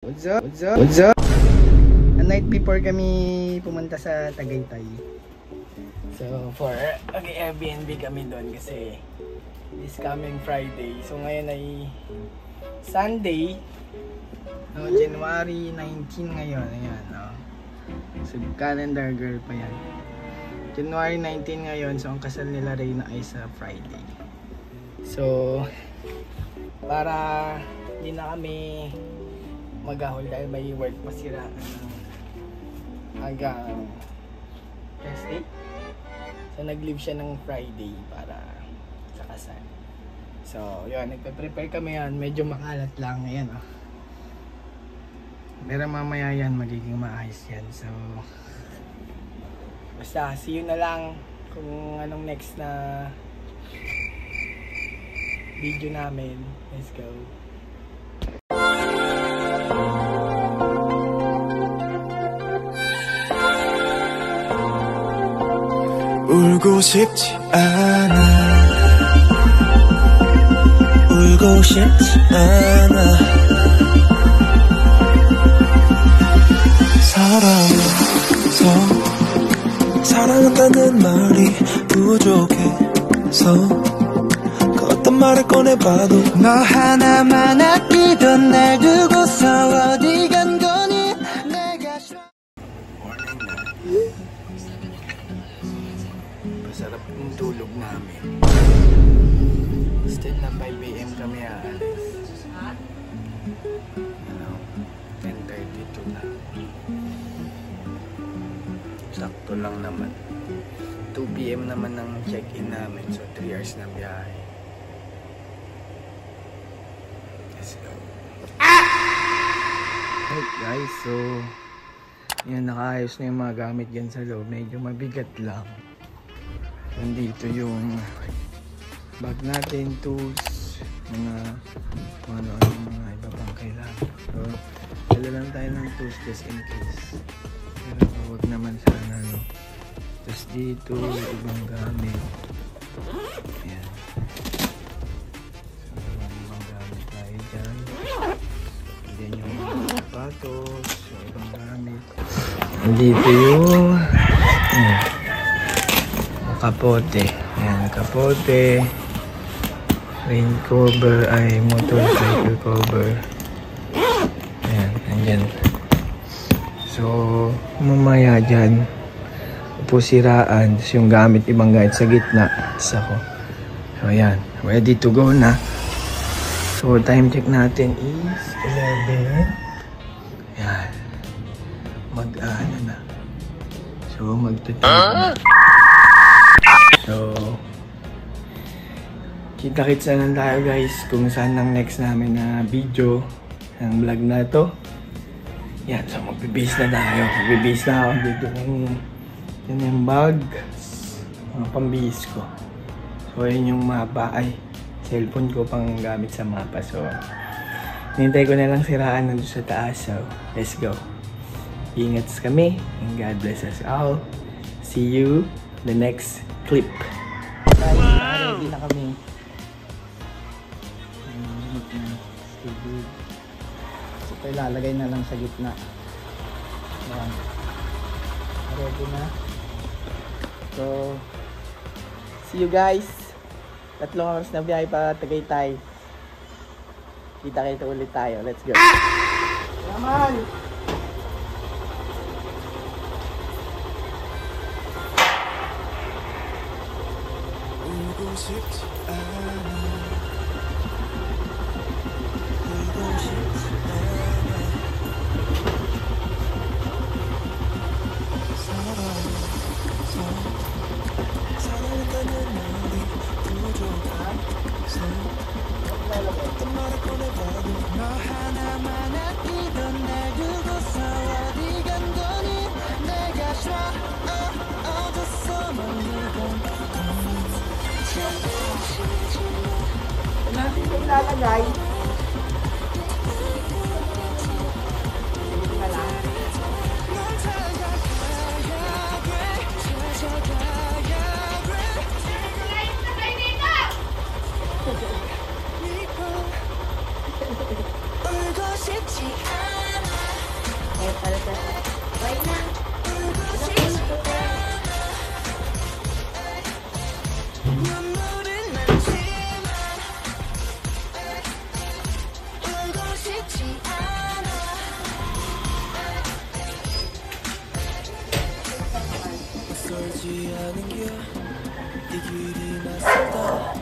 What's up? What's up? What's up? A night before kami pumunta sa Tagaytay. So for Airbnb kami doon kasi this coming Friday. So ngayon ay Sunday. No, January 19 ngayon. Ayan, no. So calendar girl pa yan. January 19 ngayon. So ang kasal nila Reyna ay sa Friday. So para hindi na kami maghahol dahil may work pa sila hanggang Thursday. So nag-leave siya ng Friday para sa kasal. So yun, nagpe-prepare kami yan. Medyo makalat lang. Ayan oh. Pero mamaya yan, magiging maayos yan. So basta see you na lang kung anong next na video namin. Let's go. 울고 싶지 않아 울고 싶지 않아 사랑해서 사랑한다는 말이 부족해서 그 어떤 말을 꺼내봐도 너 하나만 아끼던 날 두고서 어디 간 거니 내가 Masarap yung tulog namin. Still na 5 AM kami aalis. 10:32 na. Sakto lang naman. 2 PM naman ang check-in namin. So 3 hours na biyahe. Let's go. Hey guys, so yan, nakaayos na yung mga gamit dyan sa loob. Medyo mabigat lang. Nandito yung bag natin, tools, mga ano-ano, mga iba pang kailangan. So, dala lang tayo ng tools just in case. Pero huwag naman sana, no? Tapos dito, ibang gamit. Ayan. So, ibang gamit tayo dyan. Diyan yung mga sapatos, so, ibang gamit. Nandito yung kapote. Ayan, kapote. Rain cover ay motorcycle cover. Ayan, andyan. So, mamaya dyan, upusiraan. Tapos yung gamit, ibang gamit sa gitna. Tapos ako. So, ayan. Ready to go na. So, time check natin is 11. Ayan. Mag-ano na. So, magtatawag na. So, kita-kits na lang tayo guys kung saan ang next namin na video ng vlog na to. Yan, so magbibase na tayo. Magbibase na ako dito yung yung bag, mga pambihis ko. So, yun yung mapa. Ay, cellphone ko pang gamit sa mapa. So, nintay ko na lang siraan nandun sa taas. So, let's go. Ingat kami and God bless us all. See you the next clip. Guys, ready na kami. So, ito ilalagay na lang sa gitna. Ayan. Ready na. So, see you guys. 3 oras na biyahe para Tagaytay. Kita-kita ulit tayo. Let's go. Naman! 울고 싶지 않아 울고 싶지 않아 사랑해서 사랑한다는 말이 부족해서 어떤 말을 꺼내봐도 너 하나만 아끼던 날 두고서 어디 간 거니 내가 어디서 멀리건 Natin kung lalagay. 울고 싶지 않아 안겨 이 길이 낯설다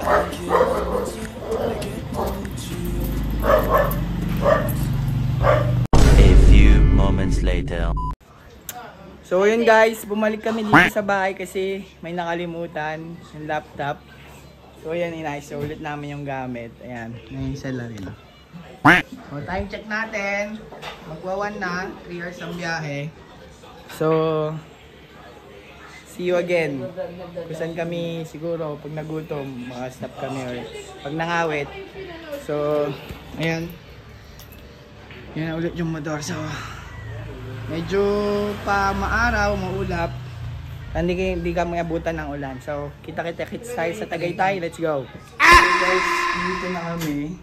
안겨 왔는지 내게 묻지요. A few moments later. So yun guys, bumalik kami dito sa bahay kasi may nakalimutan yung laptop. So yan, inayos ulit namin yung gamit. Ayan, yung sala rin. So time check natin. Magwa-1 na, 3 hours ang biyahe. So see you again. Kusan kami siguro pag nagutom, maka-stop kami or pag nangawit. So ayan. Yan ulit yung motor. So medyo pa maaraw, maulap. Hindi kami abutan ng ulan. So, kita-kits tayo sa Tagaytay. Let's go! So guys, dito na kami.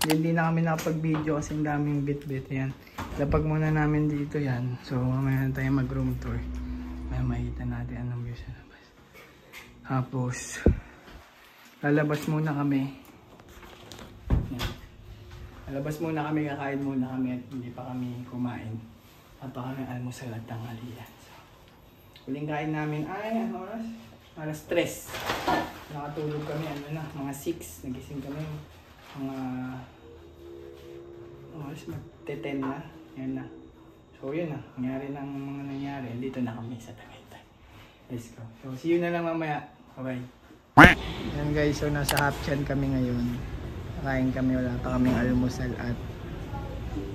Hindi na kami nakapag-video kasi ang daming bit-bit. Yan. Lapag muna namin dito yan. So, mamaya na tayo mag-room tour. May makikita natin anong view sa labas. Tapos, lalabas muna kami. Yan. Lalabas muna kami, kakain muna kami at hindi pa kami kumain. Apa kami almusal at tanghalian. So, huling kain namin ay ano oras? Alas 3. Nakatulog kami mga 6. Nagising kami mga oras magte-10 na. Yan na. So yun na. Nangyari ng mga nangyari. Dito na kami sa Tagaytay. Let's go. So see you na lang mamaya. Bye bye. Yan guys. So nasa Hapchan kami ngayon. Kain kami. Wala pa kaming almusal at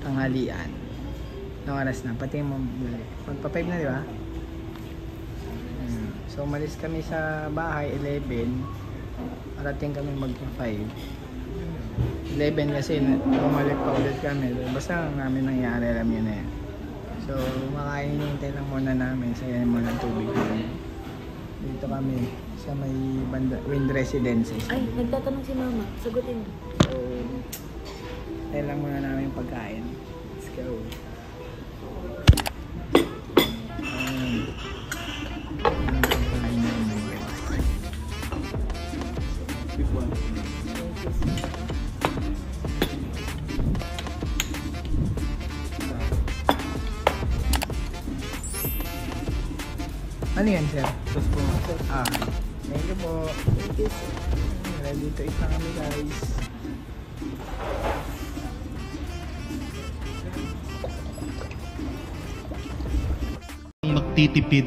tanghalian. Anong oras na? Pati mo magpa-5 na, di ba? So umalis kami sa bahay 11. Parating kami magpa-5. 11 kasi bumalik pa ulit kami. Basta namin nangyari, alam yun na yan. So makain, hintay lang muna namin. Sayahin muna ng tubig namin. Dito kami sa may Wind Residences. Ay, nagtatanong si mama. Sagutin mo. So hintay lang muna namin yung pagkain. Let's go. Ano yan, sir? Sus po. Thank you po. Thank you, sir. Ready to eat na kami, guys. Magtitipid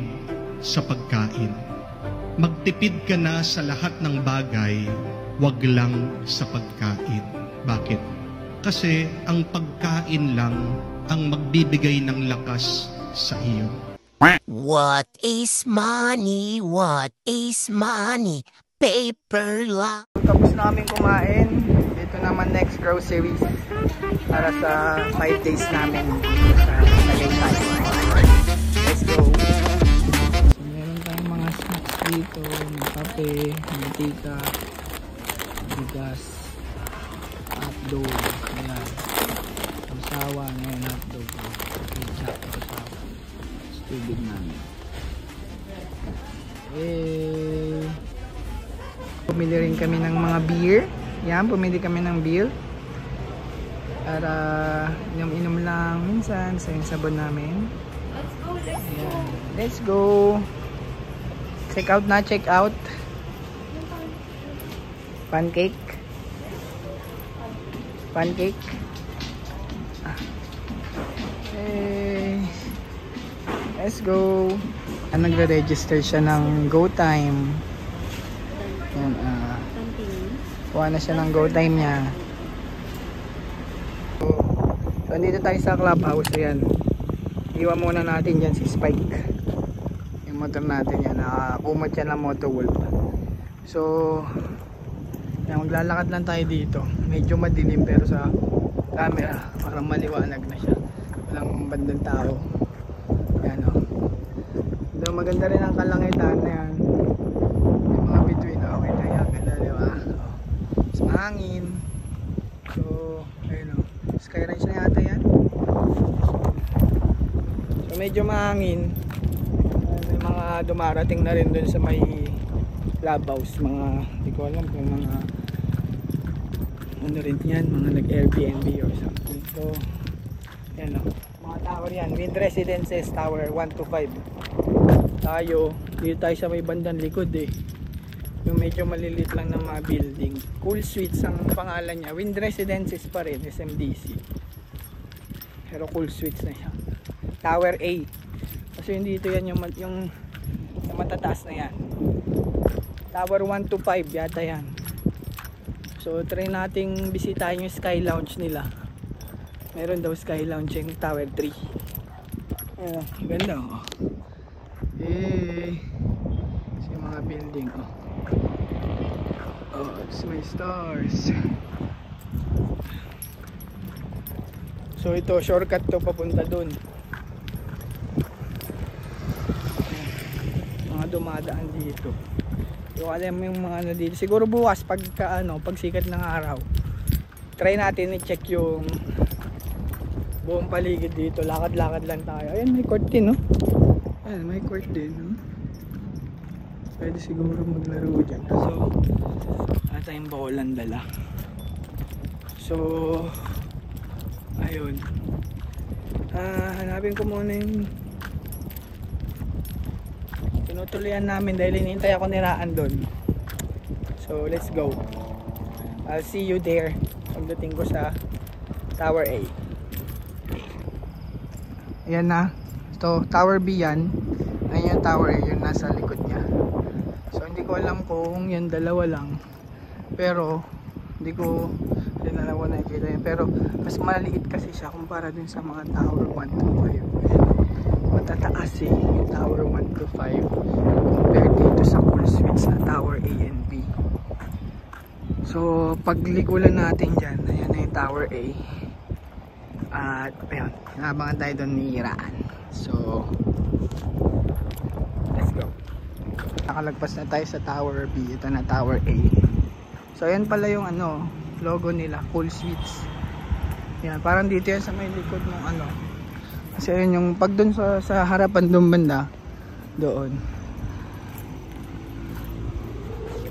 sa pagkain. Magtipid ka na sa lahat ng bagay, wag lang sa pagkain. Bakit? Kasi ang pagkain lang ang magbibigay ng lakas sa iyo. What is money? What is money? Paper lang. Tapos na kaming kumain. Dito naman next groceries para sa 5 days namin sa Tagaytay. Let's go. So, meron tayong mga snacks dito. May kape, mantika, bigas, hotdog. Ayan. Usawa ngayon hotdog. Ketchup, usawa. Tubig namin. Pumili rin kami ng mga beer. Yan, pumili kami ng beer. Para inom-inom lang minsan sa yung sabon namin. Ayan. Let's go. Check out na, check out. Pancake. Pancake. Let's go. Nagre-register siya ng GoTime. Yan, kuha na siya ng GoTime niya. So, andito tayo sa clubhouse. Ayan. Iwan muna natin dyan si Spike. Yung motor natin yan. Nakakumot siya ng Motowolf. So, yan, maglalakad lang tayo dito. Medyo madilim pero sa camera parang maliwanag na siya. Walang bandang tao. Yan o. So, maganda rin ang kalangitan na yan. Yung mga between. Okay na yan. Ganda, diba? Mas mahangin. So, ayun o. Skyrise na yata yan. So, medyo mahangin. May mga dumarating na rin dun sa may clubhouse. Mga, hindi ko alam kung mga ano rin yan. Mga nag-Airbnb or something. So, yan o. Mga tower yan. Wind Residences Tower 1 to 5. tayo. Dito tayo sa may bandang likod eh. Yung medyo maliliit lang ng mga building. Cool Suites ang pangalan niya. Wind Residences pa rin, SMDC. Pero Cool Suites na siya. Tower A. Kasi yung dito yan yung matataas na yan. Tower 1 to 5 yata yan. So try nating bisitahin yung Sky Lounge nila. Meron daw Sky Lounge yung Tower 3. Ayan, ganda oh. So yung mga building oh. Oh, it's my stars. So ito, shortcut to papunta dun. Mga dumadaan dito. Yung alam yung mga ano dito. Siguro bukas pagka pag sikat ng araw. Try natin i-check yung buong paligid dito. Lakad-lakad lang tayo. Ayan, may court din, no? Ayan, may court din, no? Pwede siguro maglaro dyan. So, wala tayong bolan dala. So, ayun. Hanapin ko muna yung tinutuloyan namin dahil hinihintay ako ni Raan doon. So, let's go. I'll see you there pagdating ko sa Tower A. Ayan na. Ito, Tower B yan. Ayan yung Tower A, yun nasa likod niya. So hindi ko alam kung yan dalawa lang. Pero hindi ko dalawa nakikita yan. Pero mas maliit kasi siya kumpara dun sa mga Tower 1 to 5. Matataas eh yung Tower 1 to 5 compared dito sa Cool Suites na Tower A and B. So paglikulan natin dyan, ayan na yung Tower A. At ayun, inabangan tayo doon ni Raan. So let's go. Nakalagpas na tayo sa Tower B. Ito na Tower A. So ayan pala yung logo nila, Cool Suites. Yan, parang dito yan sa may likod ng kasi ayun yung pag doon sa harapan doon banda doon,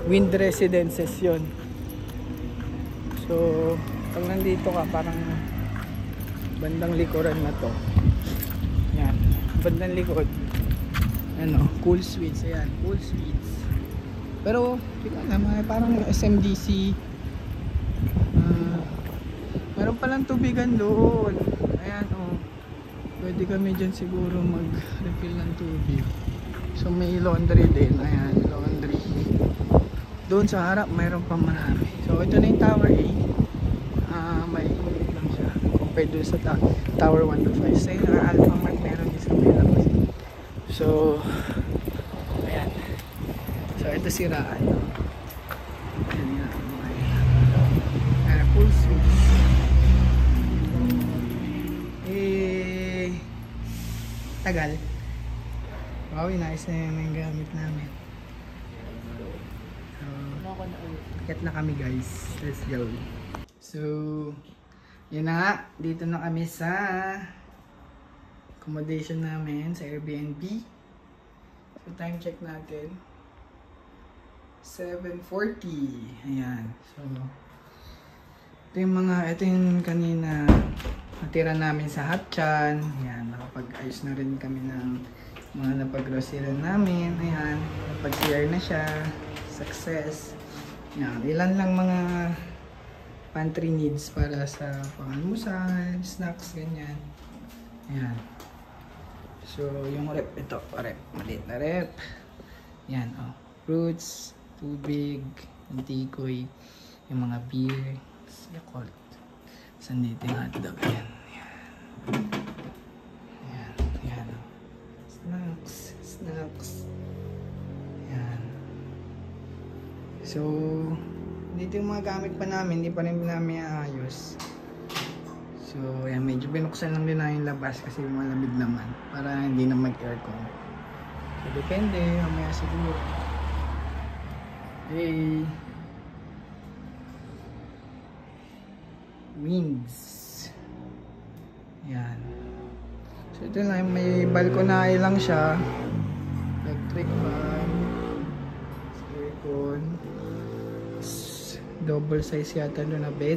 Wind Residences yun. So pag nandito ka parang bandang likuran na to. Yan, bandang likod. Cool Suites. Ayan, Cool Suites. Pero hindi ko alam, parang SMDC. Meron palang tubigan doon. Ayan oh. Pwede kami dyan siguro mag-refill ng tubig. So may laundry din. Ayan, laundry. Doon sa harap mayroon pa marami. So ito na yung Tower A. May init lang siya compared doon sa Tower 1 to 5. So yung Alpha Mart meron din sa may labas. So ayan. So ito si Raan. Ayan nga. Ayan, Cool Suites. Tagal. Wow, nice na yung gamit namin. So, akit na kami guys. Let's go. So, yun na nga. Dito na kami sa accommodation namin sa Airbnb. So, time check natin. 7:40. Ayan. So, ito yung kanina natira namin sa Hatchan. Ayan, nakapag-ayos na rin kami ng mga napag-grocery namin. Ayan, napag-clear na siya. Success. Ayan, ilan lang mga pantry needs para sa pang-almusal, snacks, ganyan. Ayan. So, yung rep, ito, rep. Maliit na rep. Ayan, oh. Fruits, tubig, antikoy, yung mga beer, Yakult. Sandito yung hotdog. Ayan. Ayan. Ayan. Snacks. Ayan. So, dito yung mga gamit pa namin. Hindi pa rin namin ayos. So, ayan. Medyo binuksan lang din na yung labas kasi malamig naman. Para hindi na mag-aircon. So, depende. Mamaya siguro. Hey. Winds. Yan. So ito lang, may balconay lang siya. Electric fan. Aircon. Double size yata doon na bed.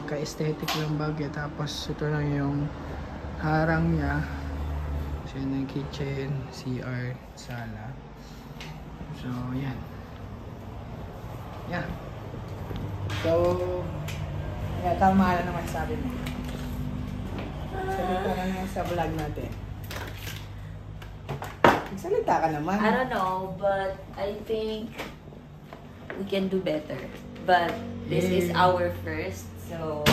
Magka-aesthetic lang bagay. Tapos ito lang yung harang niya. So So, yun yung kitchen, CR, sala. So, yan. Yeah. So, tama na naman sabi mo. Salita ka na sa vlog natin. Salita ka naman. I don't know, but I think we can do better. But this is our first, so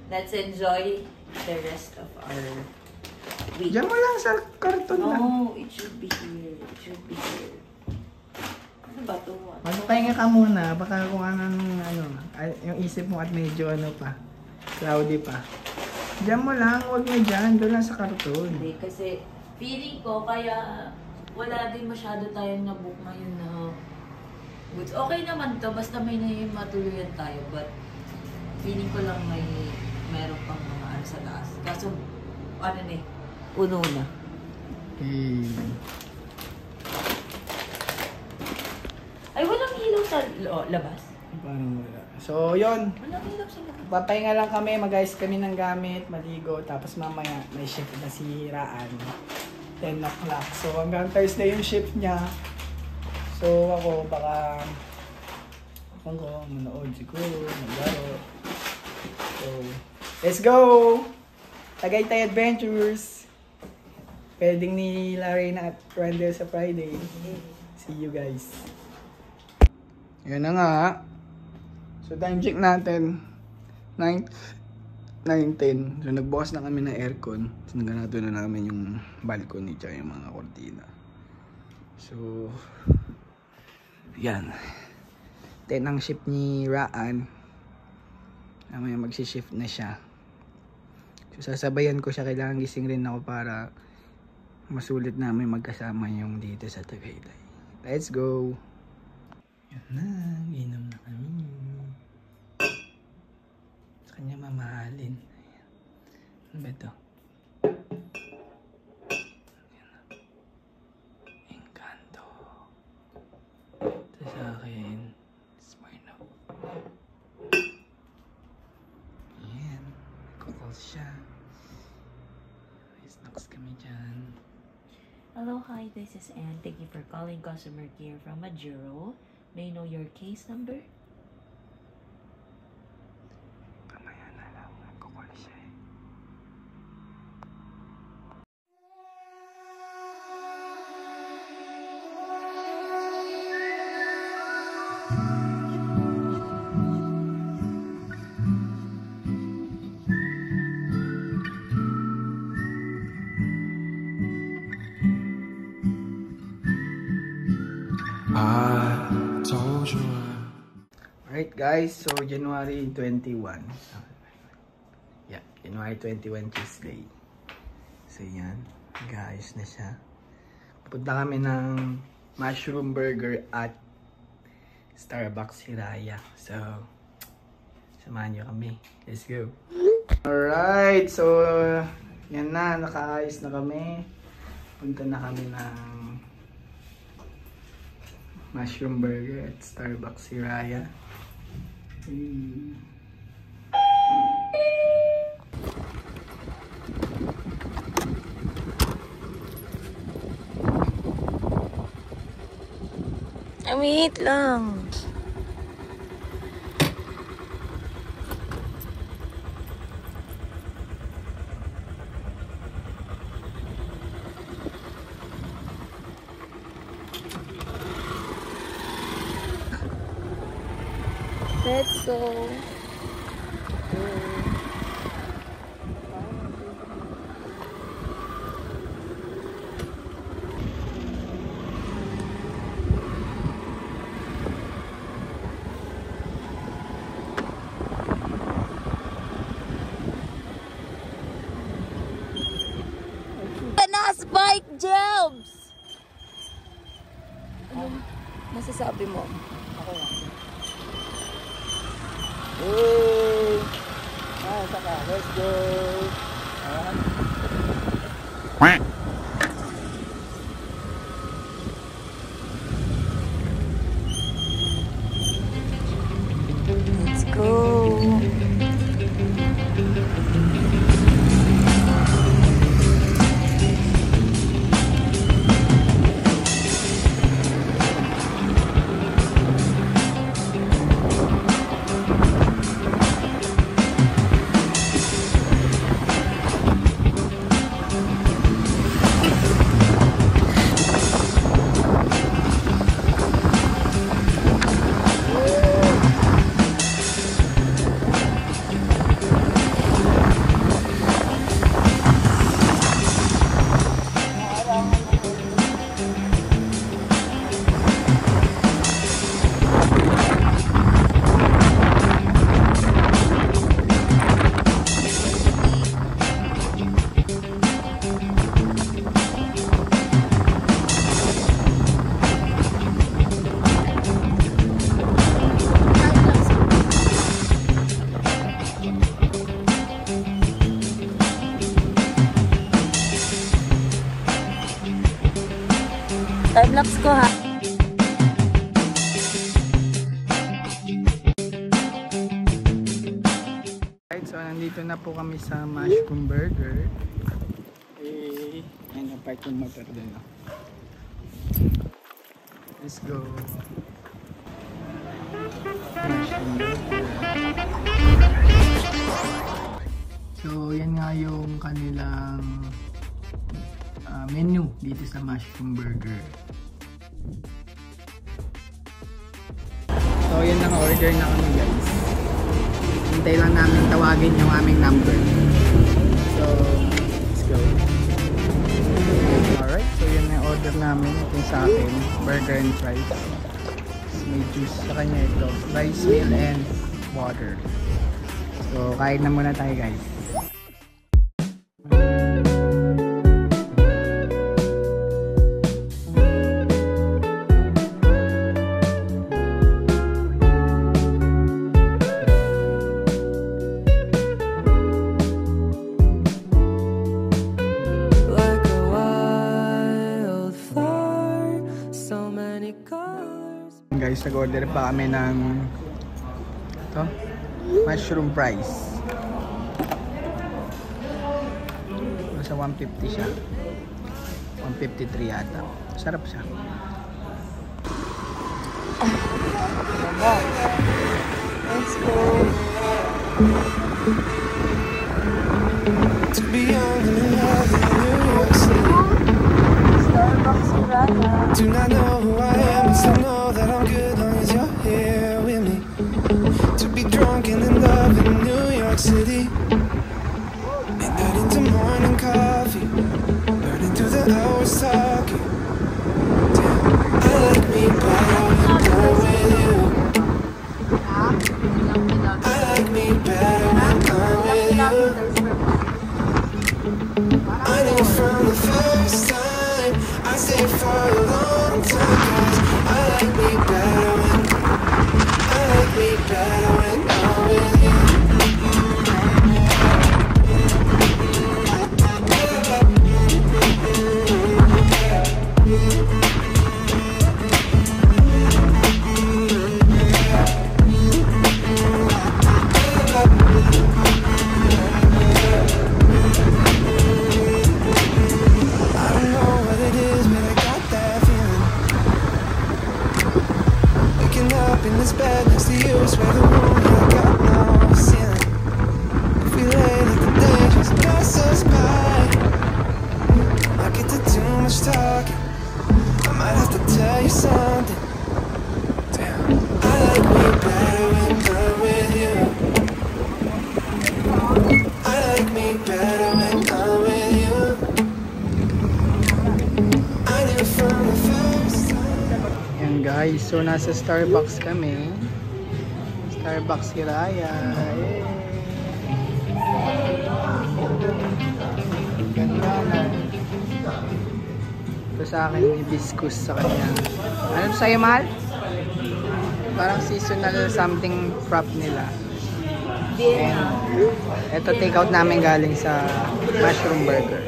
let's enjoy the rest of our week. Diyan mo lang sa karton lang. No, it should be here. It should be here. Ano ba ito? Magpahinga ka muna. Baka kung yung isip mo at medyo cloudy pa. Diyan mo lang, huwag na dyan. Doon lang sa karton. Hindi, kasi feeling ko kaya wala din masyado tayong nabook ngayon na goods. Okay naman to, basta may matuluyan tayo. But feeling ko lang meron pang mga sa taas. Kaso, uno na. Okay. Ay, walang ilaw sa labas. Parang wala. So, yun. Walang ilaw sa labas. Papahinga lang kami, mag-ayos kami ng gamit, maligo, tapos mamaya may shift na si Raan. 10 o'clock. So, hanggang Thursday yung shift niya. So, ako baka manood siguro, maglaro. So, let's go! Tagaytay Adventures! Pwedeng ni Larena at Randall sa Friday. See you guys. Yan na nga. So, time check natin. 9:10. So, nagbukas na kami ng aircon. So, naganado na namin yung balcony tsaka yung mga kortina. So, yan. 10 ang shift ni Raan. Mamaya magsishift na siya. So, sasabayan ko siya. Kailangan gising rin ako para masulit namin magkasama yung dito sa Tagaytay. Let's go! Yan na. Inom na kami. Kanya mamahalin. Ayan. Ano ba ito? Encanto. Ito sa akin. Smirnoff. Ayan. Nagkukul siya. May snacks kami dyan. Hello, hi, this is Anne. Thank you for calling customer care from Majuro. May I know your case number? Kamaya na lang. Nagkukul siya eh. I told you Alright guys, so January 21. Yeah, January 21 Tuesday. So yan, guys na siya. Pupunta kami ng mushroom burger at Starbucks Hiraya. So, samahan nyo kami. Let's go. Alright, so yan na, nakaayos na kami. Punta na kami ng mushroom burger at Starbucks Hiraya. Wait lang. Let's go. Spike Jobs! Anong masasabi mo? Ako lang. Hey! Saka, let's go! Ayan. Let's go! Time-lapse ko ha. Right, so nandito na po kami sa Mushroom Burger. Ayan yung park yung motor din. Let's go. Mushroom Burger. So yan nga yung kanilang menu dito sa Mushroom Burger. So yan, naka-order na kami guys. Hintay lang namin tawagin yung aming number. So let's go. Alright, so yun na order namin. Ito yung sa akin, burger and fries. May juice sa kanya ito, rice meal and water. So kain na muna tayo guys. Guys, nag-order pa kami ng ito, mushroom fries. Nasa 150 siya. 153 yata. Sarap siya. Let's go. To be young and in love in New York City. Starbucks Urana. Do not know who I am, but still know that I'm good long as you're here with me. To be drunk and in love in New York City. Midnight into morning coffee, burning through the hours talking. Damn, I like me better when I'm with you. I like me better when I'm with you. I knew from the first time I stayed for a long time, 'cause I like me better when I'm with you. In this bed next to you, swear the room I got no ceiling. If we lay like the day just pass us by, I get to too much talking, I might have to tell you something. Damn, I like me better when I'm with you. I like me better when I'm with you. I knew from the first time. Yan guys, so nasa Starbucks kami. Starbucks Hiraya. Ganda na. Ito sa akin, hibiscus sa kanya. Ano ito sa'yo, mahal? Parang seasonal something prop nila. And ito take out namin galing sa Mushroom Burger.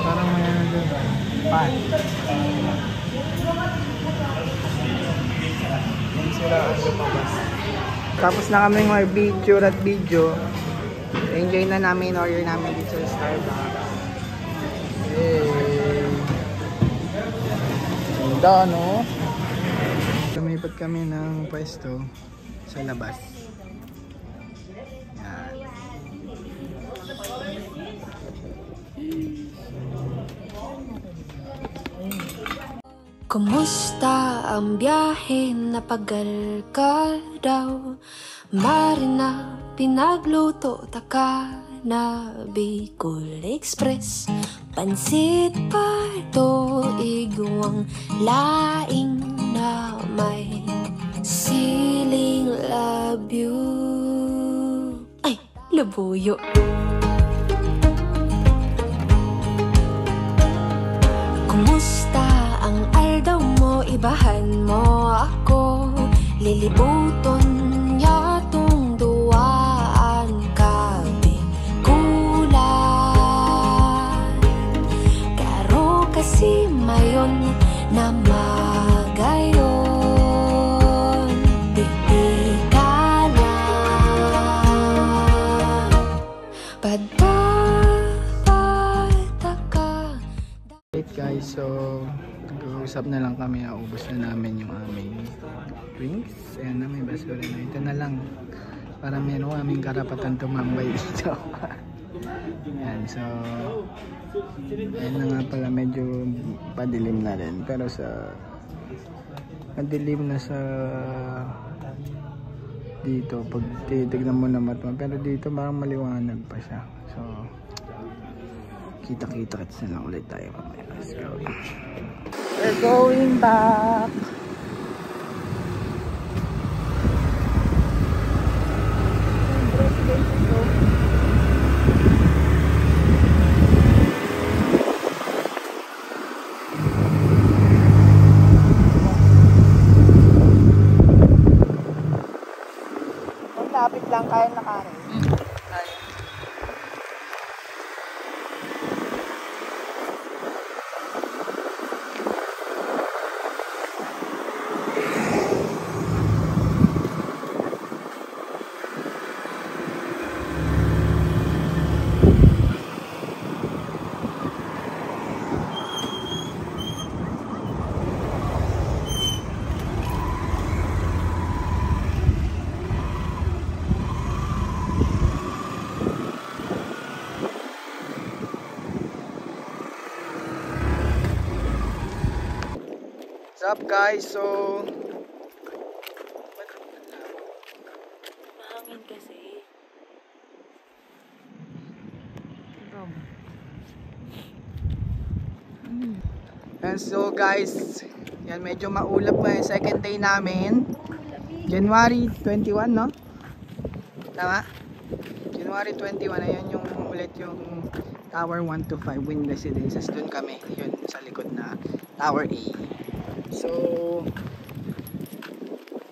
Parang may ano doon. Pan. Yan sila ang lumabas. Tapos na kami mag-video at video. Enjoy na namin order namin dito sa Starbucks. Hey. Ganda, no? Lumipat kami ng pwesto sa labas. Yan. Kumusta ang biyahe? Napagal ka daw? Marina, pinagluto taka na Bicol Express. Pansit pa ito, igwang laing na may siling labyo. Ay, labuyo. Kumusta ang aldaw mo? Ibahan mo ako. Lilibuton niya tong na magayon. Di ka lang padapataka. Alright guys, so nag-uusap na lang kami, naubos na namin yung aming drinks. Ayan na, may basura na. Ito na lang para meron kaming karapatan tumambay dito. Ayan, so ayan na nga pala, medyo padilim na rin, pero sa madilim na sa dito pag titignan mo na matma, pero dito parang maliwanag pa siya. So kita-kita na lang ulit tayo mamaya. Let's go. We're going back. Lapit lang, kaya nakarin. Kaya. What's up guys? So Mahangin kasi. and so guys, yan medyo maulap pa yung second day namin. January 21, no? Tama? January 21, ayan yung ulit yung Tower 1 to 5 Wynn Residences. Doon kami, yun sa likod na Tower A. So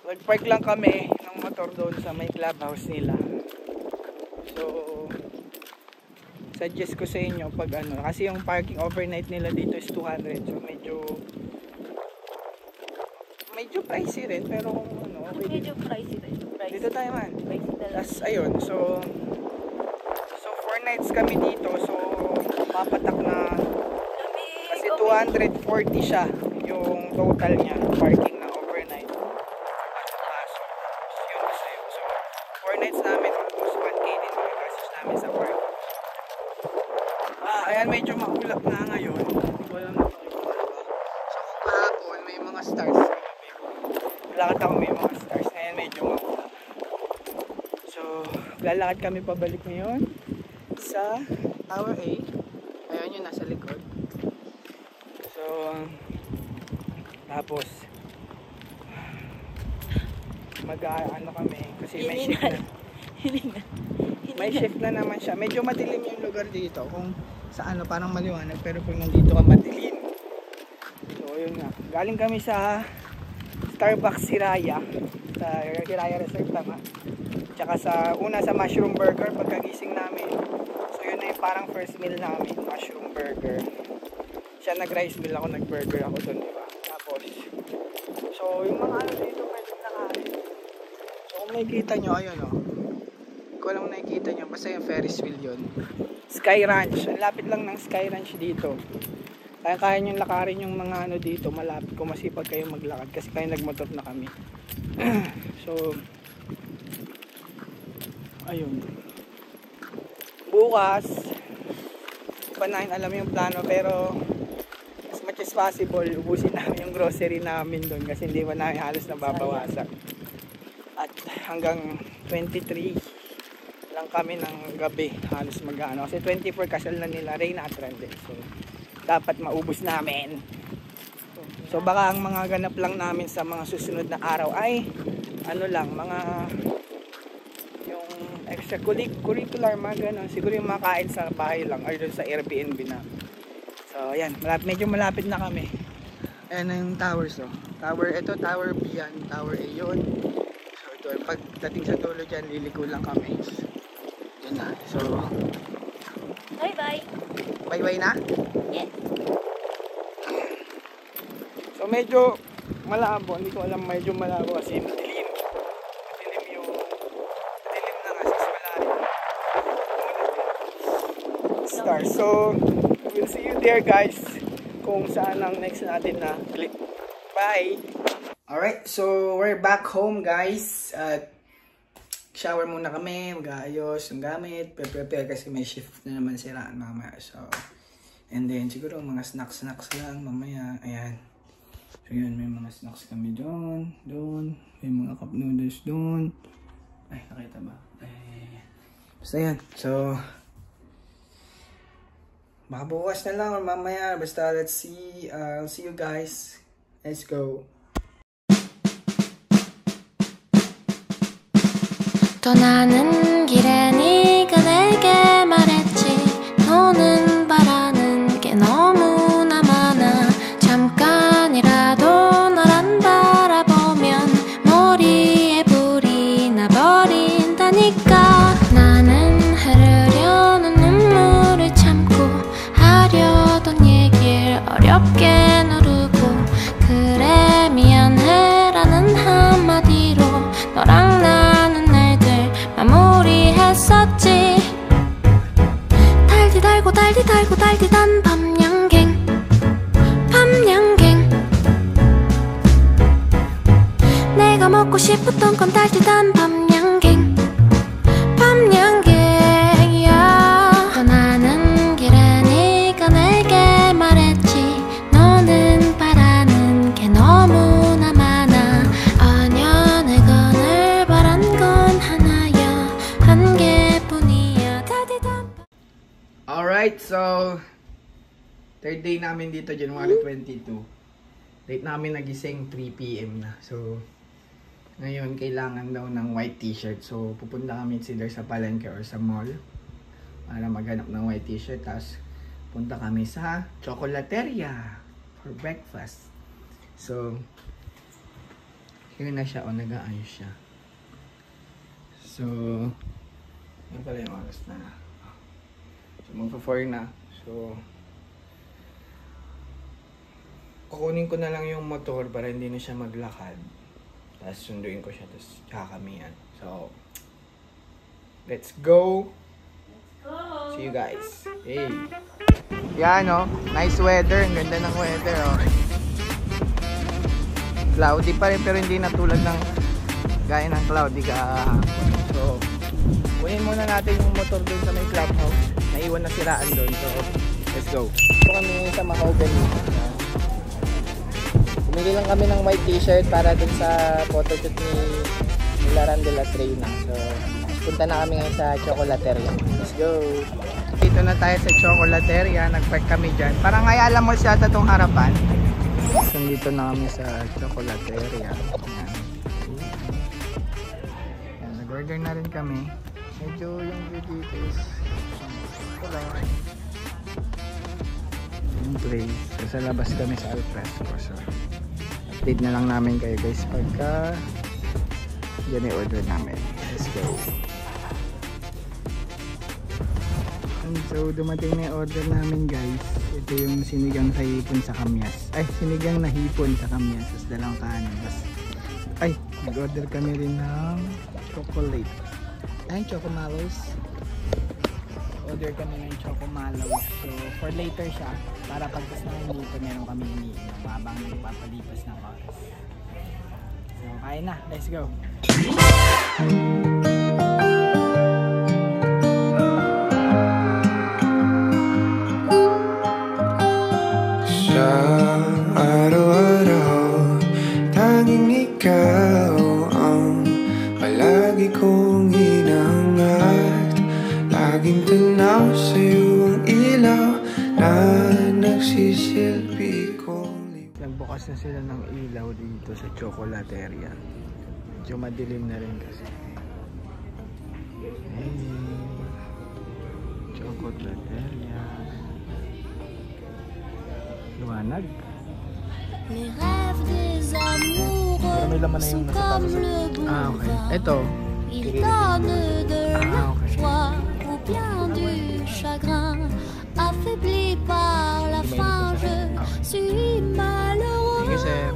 nag-park lang kami ng motor doon sa may clubhouse nila. So suggest ko sa inyo pag ano, kasi yung parking overnight nila dito is 200. So medyo pricey rin, pero ano, okay. Medyo pricey rin. Dito tayo man. Pricey talaga. Tapos ayun, so 4 nights kami dito, so papatak na kasi 240 siya yung total niya, parking na overnight. So yun kasi yun. So 4 nights namin, almost 1K din yung gastos namin sa park. Ayan, medyo maulap na ngayon. Hindi ko alam na so kung kahapon may mga stars, lakad ako may mga stars, ngayon medyo maulap. So lalakad kami pabalik ngayon sa Tower A. Ayun yung nasa likod. So tapos mag-ano kami kasi may shift na. May shift na naman siya. Medyo madilim yung lugar dito. Kung sa ano parang maliwanag, pero pag nandito ka madilim. So yun nga. Galing kami sa Starbucks Hiraya. Sa Hiraya Reserve tama. Tsaka sa una sa Mushroom Burger pagkagising namin. So yun na yung parang first meal namin, Mushroom Burger. Siya nag-rice meal, ako nag-burger ako doon, diba? Tapos so yung mga ano dito pwedeng nakain. So kung makikita nyo, ayun o. Hindi ko alam nakikita nyo, basta yung Ferris wheel yun. Sky Ranch, ang lapit lang ng Sky Ranch dito. Kaya nyo lakarin yung mga ano dito, malapit kung masipag kayo maglakad kasi kaya nagmotor na kami. So ayun, bukas pa namin alam yung plano, pero as much as possible ubusin namin yung grocery namin doon kasi hindi pa namin halos nababawasan. At hanggang 23 lang kami ng gabi halos mag-ano kasi 24 kasal na nila Reyna at Rande, so dapat maubos namin. So baka ang mga ganap lang namin sa mga susunod na araw ay ano lang, mga yung extracurricular, mga ganun. Siguro yung makain sa bahay lang or doon sa Airbnb na. So ayan, medyo malapit na kami. Ayan na yung towers, oh. Tower, ito Tower B yan, Tower A yun. So ito, pagdating sa dulo dyan, liliko lang kami. Yun na, so Bye bye. bye bye na? Yes. So So medyo malabo, hindi ko alam, medyo malabo kasi madilim. Madilim na kasi wala rin stars. So we'll see you there guys kung saan ang next natin na clip. Bye! Alright, so we're back home guys. At shower muna kami, mag-aayos ng gamit, prepare kasi may shift na naman siraan mamaya. So, and then siguro mga snacks lang mamaya. Ayan. So yun, may mga snacks kami doon, may mga cup noodles doon. Ay, nakita ba? Ay, basta yan. So, baka bukas na lang or mamaya. Basta let's see. I'll see you guys. Let's go. 떠나는 길에 네가 내게 말했지 너는 바라는 게 너무나 많아 잠깐이라도 널 안 바라보면 머리에 불이 나버린다니까 나는 흐르려는 눈물을 참고 하려던 얘길 어렵게 누르고 그래 미안해라는 한마디로 너랑 나는 날들 마무리했었지 달디 달고 달디 달고 달디단 밤양갱 내가 먹고 싶었던 건 달디단 밤양갱 떠나는 길에 네가 내게 말했지 너는 바라는 게 너무나 많아 아냐 내가 늘 바란 건 하나야 한 개뿐이야 달디단. Alright, so third day namin dito, January 22. Late namin nagising, 3 PM na. So ngayon kailangan daw ng white t-shirt. So pupunta kami either sa palengke or sa mall para maghanap ng white t-shirt. Tapos punta kami sa Chocolateria for breakfast. So here na siya, o nag-aayos siya. So yun pala yung oras na. So magpa-4 na. So kukunin ko na lang yung motor para hindi na siya maglakad. Tapos sunduin ko siya, tapos tsaka kami yan. So let's go! See you guys! Hey! Yan o, nice weather. Ang ganda ng weather o. Cloudy pa rin pero hindi na tulad ng gaya ng cloudy kahapon. So kunin muna natin yung motor dun sa may clubhouse. Naiwan na siraan dun. So let's go! Ito kami sa Mahogany. Bumili lang kami ng white t-shirt para dun sa photoshoot ni Laran de la Trina. So, punta na kami ngayon sa Chocolateria. Let's go! Dito na tayo sa Chocolateria. Nag-park kami dyan. Parang Ayala Mall siya itong harapan. So, dito na kami sa Chocolateria. Ayan, nag-order na rin kami. Medyo yung view dito is ito lang. Yung place. So, sa labas kami sa Alfresco. So, update na lang namin kayo guys pagka yan yung order namin. Let's go. And so dumating na yung order namin guys. Ito yung sinigang sa hipon sa kamyas. Ay, sinigang na hipon sa kamyas. Tapos dalang kanin. Ay, nag-order kami rin ng chocolate. Ay, chocomalos. Order kami ng chocomalos. So for later siya, para pagkas na dito meron kami iniinom habang papalipas ng oras. So kain na, let's go. Sa araw-araw tanging ikaw ang palagi kong hinangat. Laging tanaw sa'yo ang ilaw na nagsisilbi kong Nagbukas na sila ng ilaw dito sa Chocolateria. Medyo madilim na rin kasi. Hey, Chocolateria. Luwanag. Pero may laman na yung nasa talos. Ah, okay. Ito. Il donne de la joie ou bien du chagrin. Affaibli par la faim, je suis malheureux. Thank you, sir.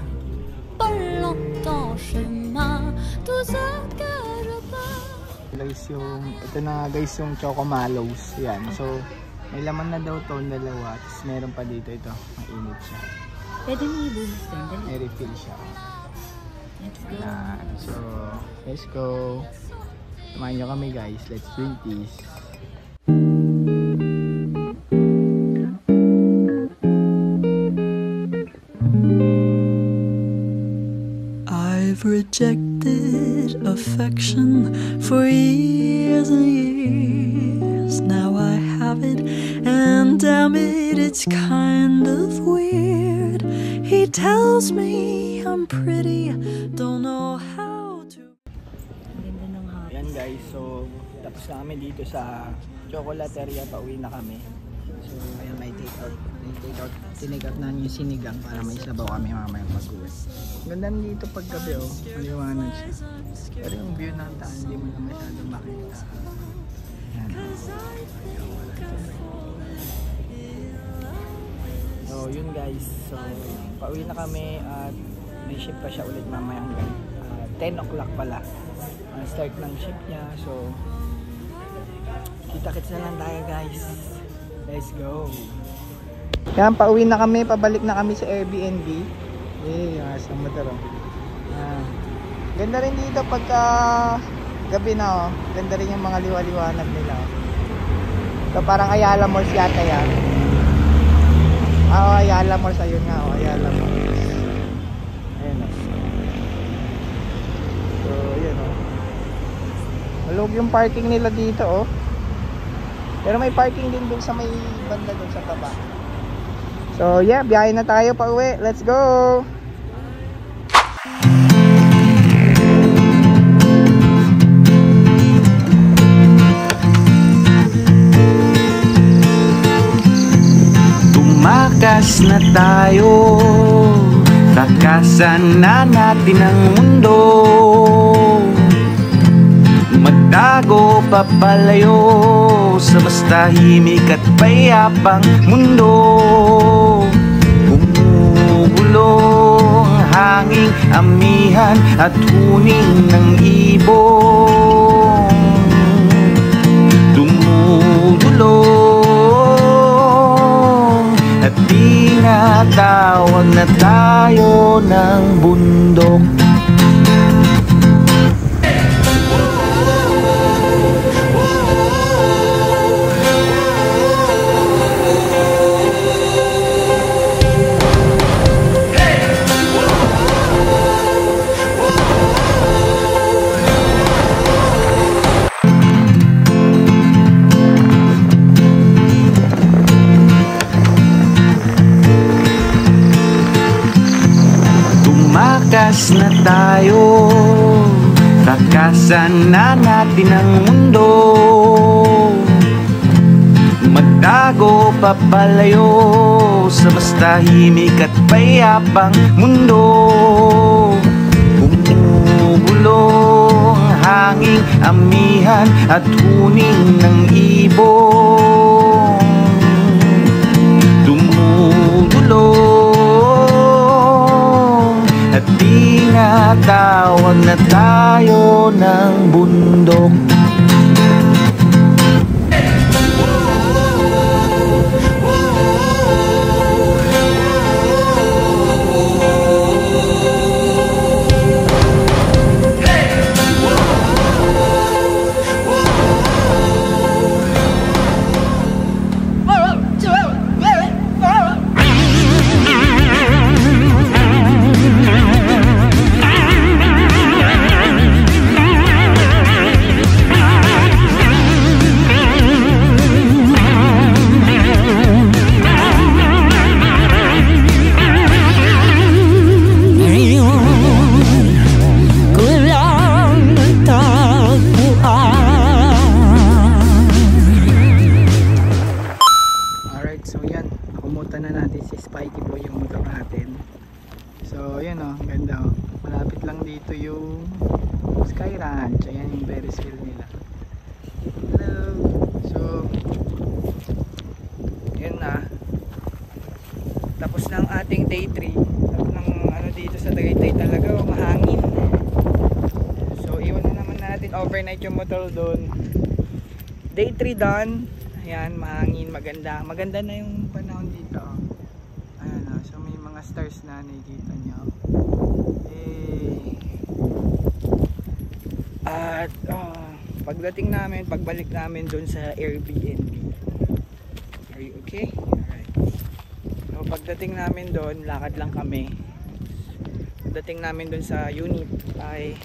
Pas longtemps chemin, tout ce que je peux. Guys, ito na guys yung Choco Mallows. Yan. So, may laman na daw to, dalawa. Tapos meron pa dito ito. Mainit siya. Pwede mo ibulis din. Dali. May refill siya. Let's go. Yan. So, let's go. Samahan nyo kami guys. Let's drink this. I've rejected affection for years and years. Now I have it, and damn it, it's kind of weird. He tells me I'm pretty, don't know how to. Ganda ng hapon. Yan guys, so tapos na kami dito sa Chocolateria, pauwi na kami. So ayan, may take out. Tinake out na yung sinigang para may sabaw kami mamaya mag-uwi. Ganda dito pag gabi, oh, maliwanag siya. Pero yung view ng daan hindi mo na masyadong makita. Yan, so yun guys, so pauwi na kami at may shift pa siya ulit mamaya hanggang 10 o'clock pala start ng shift niya. So kita-kits na lang tayo guys. Let's go. Yan, pauwi na kami, pabalik na kami sa Airbnb. Ayos ang motor, oh. Ganda rin dito pagka gabi na, oh. Ganda rin yung mga liwa-liwanag nila, oh. So parang Ayala Malls yata yan. Ayala Malls, ayun nga, oh. Ayala Malls. Ayun, oh. So yun, oh. Malug yung parking nila dito, oh. Pero may parking din dun sa may banda dun sa baba. So yeah, biyahe na tayo pa uwi. Let's go! Tumakas na tayo, takasan na natin ang mundo. Magtago papalayo sa mas tahimik at payapang mundo. Gumugulo ang hanging amihan at huning ng ibon. Dumudulong at tinatawag na tayo ng bundok. Tumakas na tayo, takasan na natin ang mundo. Magtago papalayo sa mas tahimik at payapang mundo. Gumugulo ang hanging amihan at huning ng ibon. Dumudulong at tinatawag na tayo ng bundok. Tapos na ang ating day 3 ng Tagaytay talaga, mahangin. So iwan na naman natin overnight yung motor doon. Day 3 done. Ayan, mahangin, maganda. Maganda na yung panahon dito. Ayan, so may mga stars na nakikita niyo. At pagdating namin, pagbalik namin doon sa Airbnb. Are you okay? Alright. So pagdating namin doon, lakad lang kami. Pagdating namin doon sa unit ay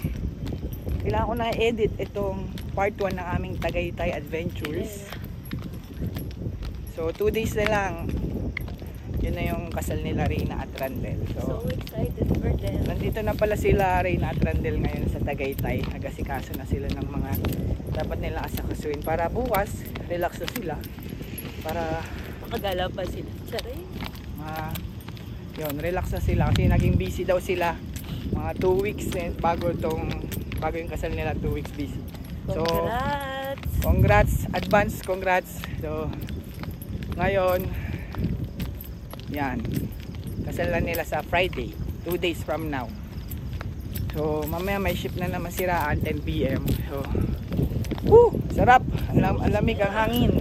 kailangan ko na edit itong part 1 ng aming Tagaytay Adventures. So 2 days na lang. Yun na yung kasal nila Reyna at Randel. So excited for them. Nandito na pala sila Reyna at Randel ngayon sa Tagaytay. Nagasikaso na sila ng mga dapat nila asakasuin para bukas relax na sila. Para Makagala pa sila. Charay. Yun, relax na sila kasi naging busy daw sila. Mga 2 weeks bago yung kasal nila, 2 weeks busy. So, congrats, advance congrats. So, ngayon, yan, kasal na nila sa Friday, 2 days from now. So, mamaya may ship na naman siraan, 10 PM. So, sarap, alamig ang hangin.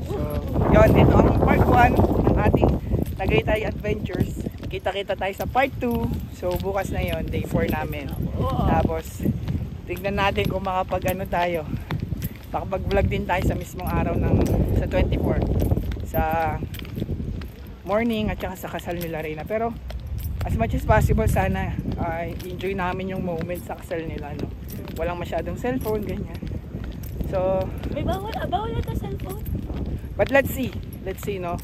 So, yun, ito ang part 1 ng ating Tagaytay Adventures. Kita-kita tayo sa part 2. So, bukas na yon, day 4 namin. Tapos, tignan natin kung makapag-ano tayo. Makapag-vlog din tayo sa mismong araw sa 24. Sa morning at saka sa kasal nila Reyna. Pero, as much as possible, sana enjoy namin yung moment sa kasal nila. No? Walang masyadong cellphone, ganyan. So, may bawal na cellphone? But let's see, no?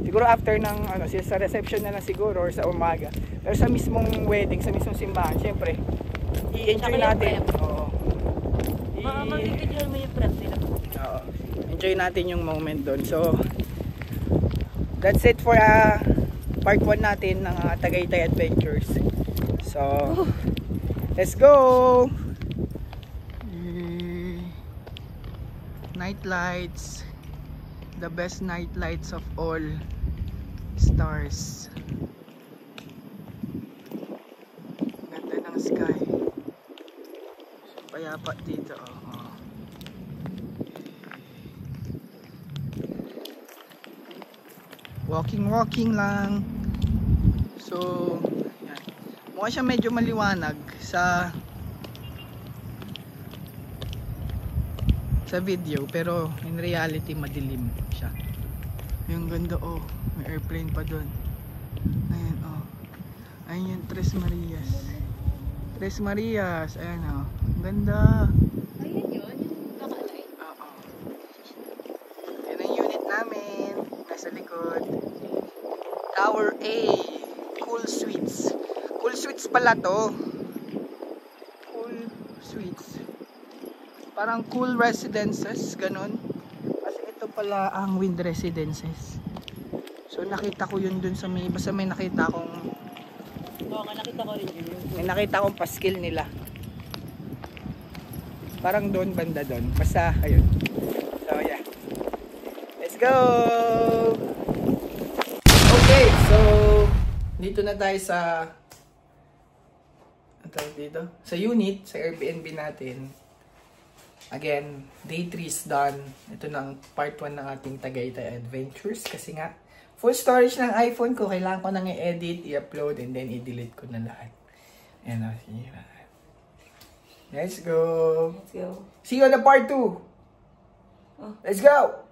Siguro after ng sa reception na lang siguro or sa umaga. Pero sa mismong wedding, sa mismong simbahan, syempre i-enjoy natin. Oo. Mag-video mo yung prep nila. Oo. Enjoy natin yung moment doon. So that's it for part 1 natin ng Tagaytay Adventures. So let's go. Night lights. The best night lights of all. Stars. Ganda ng sky. Payapa dito. Walking lang. So, yan. Mukha siya medyo maliwanag sa video, pero in reality madilim siya. Yung ganda, may airplane pa doon. Ayan, ayun yung Tres Marias. Ayan, ganda. Ayun yun, nakalay. Oo. Yan ang unit namin, nasa likod. Tower A, Cool Suites pala to. Cool Suites, parang Cool Residences, ganun. Kasi ito pala ang Wind Residences. So nakita ko yun dun sa basta may nakita akong nakita ko rin yun. May nakita akong paskil nila. Parang doon, banda doon. Basta, ayun. So yeah, let's go. Okay, so dito na tayo sa sa unit, sa Airbnb natin. Again, day 3 is done. Ito na ang part 1 ng ating Tagaytay Adventures. Kasi nga, full storage ng iPhone ko. Kailangan ko nang i-edit, i-upload, and then i-delete ko na lahat. Ayan, let's go. See you on the part 2. Let's go.